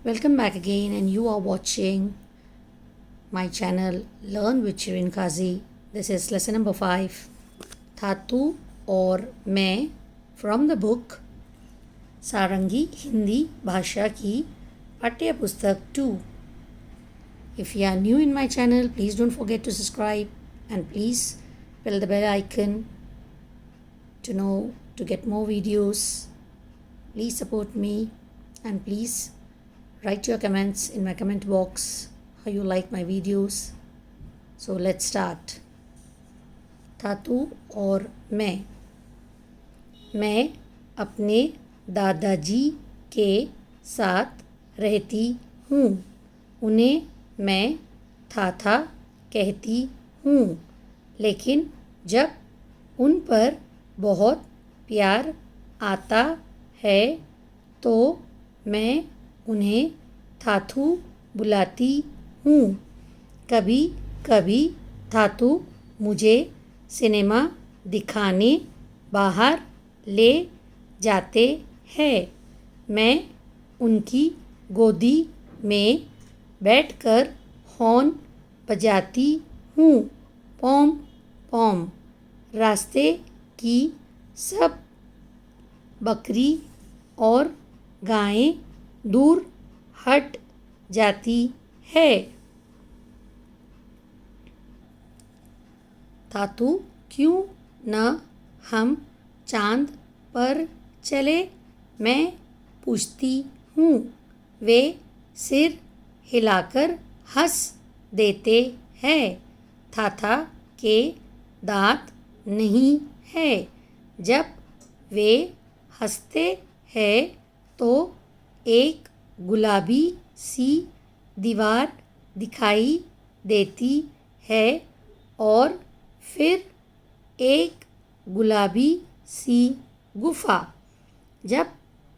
Welcome back again, and you are watching my channel Learn with Shirin Kazi. This is lesson number 5, Thatu और मैं, from the book सारंगी हिंदी भाषा की पाठ्य पुस्तक 2. If you are new in my channel, please don't forget to subscribe and please bell the bell icon to get more videos. Please support me and please write your comments in my comment box how you like my videos. So let's start. थातू और मैं अपने दादाजी के साथ रहती हूँ. उन्हें मैं थाथा कहती हूँ, लेकिन जब उन पर बहुत प्यार आता है तो मैं उन्हें थाथू बुलाती हूँ. कभी कभी थाथू मुझे सिनेमा दिखाने बाहर ले जाते हैं. मैं उनकी गोदी में बैठकर हॉर्न बजाती हूँ. पॉम पॉम. रास्ते की सब बकरी और गायें दूर हट जाती है. थातू क्यों न हम चांद पर चले, मैं पूछती हूँ. वे सिर हिलाकर हंस देते हैं. थाथा के दांत नहीं है. जब वे हंसते हैं तो एक गुलाबी सी दीवार दिखाई देती है और फिर एक गुलाबी सी गुफा. जब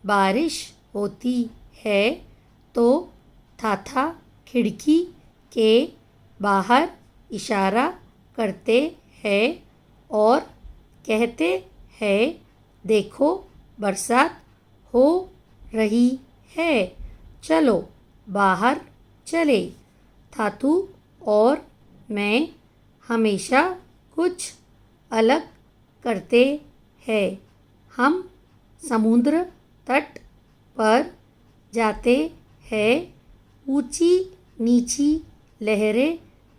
बारिश होती है तो थाथा खिड़की के बाहर इशारा करते हैं और कहते हैं, देखो बरसात हो रही है, चलो बाहर चले. थातू और मैं हमेशा कुछ अलग करते हैं. हम समुद्र तट पर जाते हैं. ऊंची नीची लहरें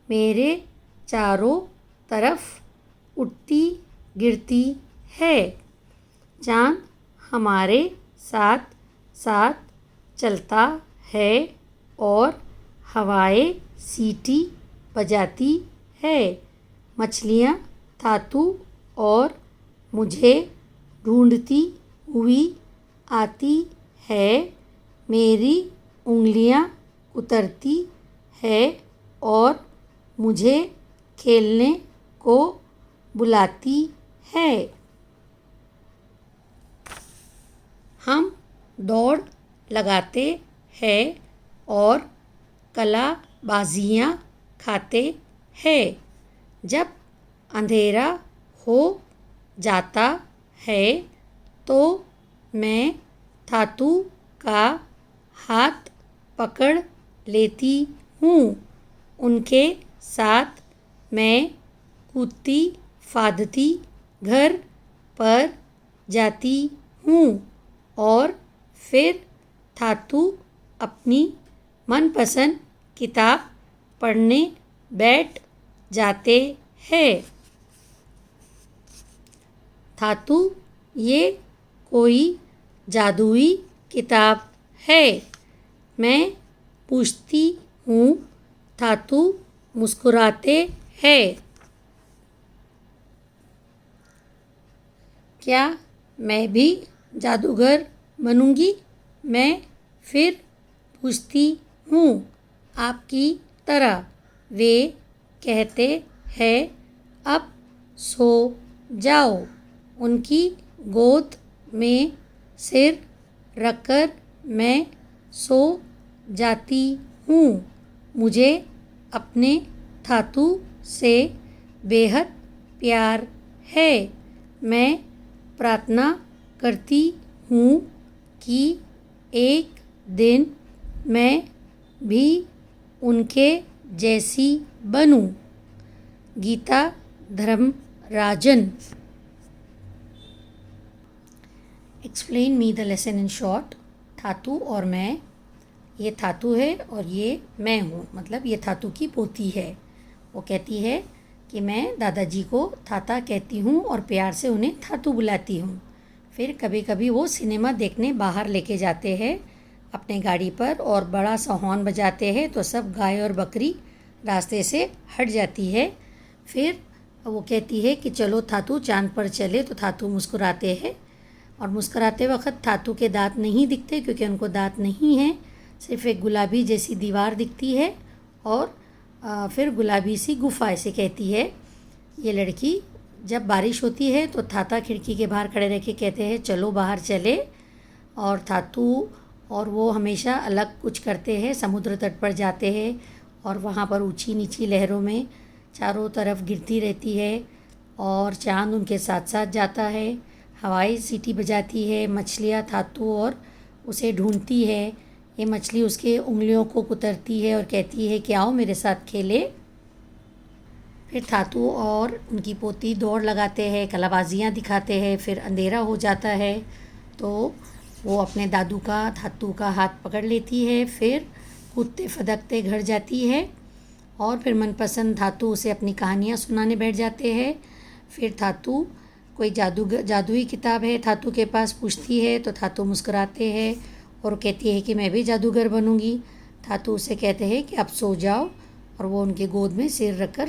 मेरे चारों तरफ उठती गिरती है. चांद हमारे साथ साथ चलता है और हवाएं सीटी बजाती है. मछलियाँ थातू और मुझे ढूंढती हुई आती है. मेरी उंगलियाँ कुतरती है और मुझे खेलने को बुलाती है. हम दौड़ लगाते हैं और कलाबाजियाँ खाते हैं. जब अंधेरा हो जाता है तो मैं थातू का हाथ पकड़ लेती हूँ. उनके साथ मैं कूदती फादती घर पर जाती हूँ और फिर थातू अपनी मनपसंद किताब पढ़ने बैठ जाते हैं. थातू, ये कोई जादुई किताब है, मैं पूछती हूँ. थातू मुस्कुराते हैं. क्या मैं भी जादूगर बनूंगी, मैं फिर पूछती हूँ. आपकी तरह. वे कहते हैं, अब सो जाओ. उनकी गोद में सिर रखकर मैं सो जाती हूँ. मुझे अपने थातू से बेहद प्यार है. मैं प्रार्थना करती हूँ कि एक दिन मैं भी उनके जैसी बनूं। Geeta Dharmarajan. Explain me the lesson in short. थातू और मैं, ये थातू है और ये मैं हूँ, मतलब ये थातू की पोती है। वो कहती है कि मैं दादाजी को थाता कहती हूँ और प्यार से उन्हें थातू बुलाती हूँ। फिर कभी कभी वो सिनेमा देखने बाहर लेके जाते हैं अपने गाड़ी पर और बड़ा सा हॉर्न बजाते हैं तो सब गाय और बकरी रास्ते से हट जाती है। फिर वो कहती है कि चलो थातू चांद पर चले, तो थातू मुस्कुराते हैं और मुस्कुराते वक्त थातू के दांत नहीं दिखते क्योंकि उनको दांत नहीं हैं, सिर्फ एक गुलाबी जैसी दीवार दिखती है और फिर गुलाबी सी गुफा। ऐसे कहती है ये लड़की। जब बारिश होती है तो थाता खिड़की के बाहर खड़े रह के कहते हैं चलो बाहर चले, और थातू और वो हमेशा अलग कुछ करते हैं। समुद्र तट पर जाते हैं और वहाँ पर ऊंची नीची लहरों में चारों तरफ गिरती रहती है और चांद उनके साथ साथ जाता है। हवाई सीटी बजाती है, मछलियाँ थातू और उसे ढूंढती है। ये मछली उसके उंगलियों को कुतरती है और कहती है कि आओ मेरे साथ खेले। फिर थातू और उनकी पोती दौड़ लगाते हैं, कलाबाजियाँ दिखाते हैं। फिर अंधेरा हो जाता है तो वो अपने दादू का, थातू का हाथ पकड़ लेती है। फिर कूदते फदकते घर जाती है और फिर मनपसंद थातू उसे अपनी कहानियाँ सुनाने बैठ जाते हैं। फिर थातू कोई जादुई किताब है थातू के पास पूछती है तो थातू मुस्कुराते हैं और कहती है कि मैं भी जादूगर बनूंगी। थातू उसे कहते हैं कि आप सो जाओ और वो उनके गोद में सिर रखकर